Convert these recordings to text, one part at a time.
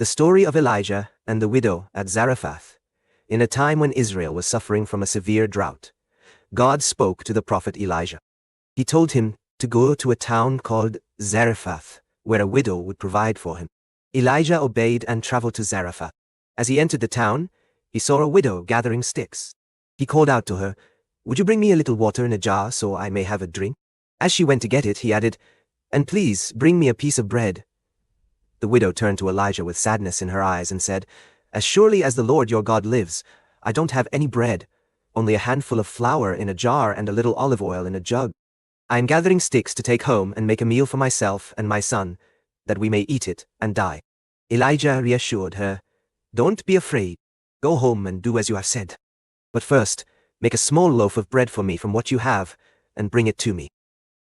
The story of Elijah and the widow at Zarephath. In a time when Israel was suffering from a severe drought, God spoke to the prophet Elijah. He told him to go to a town called Zarephath, where a widow would provide for him. Elijah obeyed and traveled to Zarephath. As he entered the town, he saw a widow gathering sticks. He called out to her, "Would you bring me a little water in a jar so I may have a drink?" As she went to get it, he added, "And please bring me a piece of bread." The widow turned to Elijah with sadness in her eyes and said, "As surely as the Lord your God lives, I don't have any bread, only a handful of flour in a jar and a little olive oil in a jug. I am gathering sticks to take home and make a meal for myself and my son, that we may eat it and die." Elijah reassured her, "Don't be afraid. Go home and do as you have said. But first, make a small loaf of bread for me from what you have and bring it to me.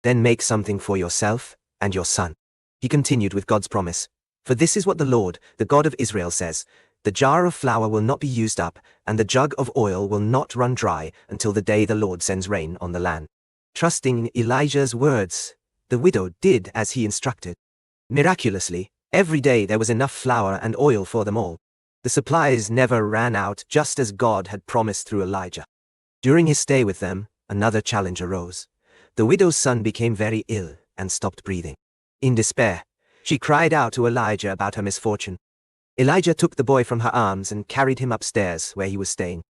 Then make something for yourself and your son." He continued with God's promise, "For this is what the Lord, the God of Israel says, the jar of flour will not be used up, and the jug of oil will not run dry until the day the Lord sends rain on the land." Trusting Elijah's words, the widow did as he instructed. Miraculously, every day there was enough flour and oil for them all. The supplies never ran out, just as God had promised through Elijah. During his stay with them, another challenge arose. The widow's son became very ill and stopped breathing. In despair, she cried out to Elijah about her misfortune. Elijah took the boy from her arms and carried him upstairs where he was staying.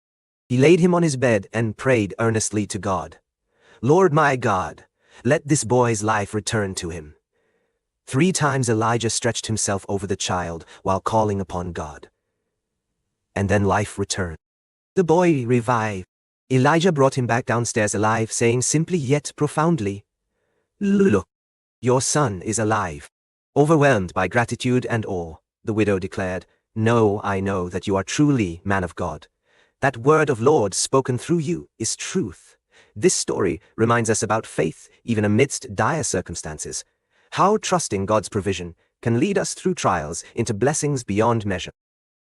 He laid him on his bed and prayed earnestly to God. "Lord my God, let this boy's life return to him." 3 times Elijah stretched himself over the child while calling upon God. And then life returned. The boy revived. Elijah brought him back downstairs alive, saying simply yet profoundly, "Look, your son is alive." Overwhelmed by gratitude and awe, the widow declared, "No, I know that you are truly man of God. That word of Lord spoken through you is truth." This story reminds us about faith, even amidst dire circumstances. How trusting God's provision can lead us through trials into blessings beyond measure.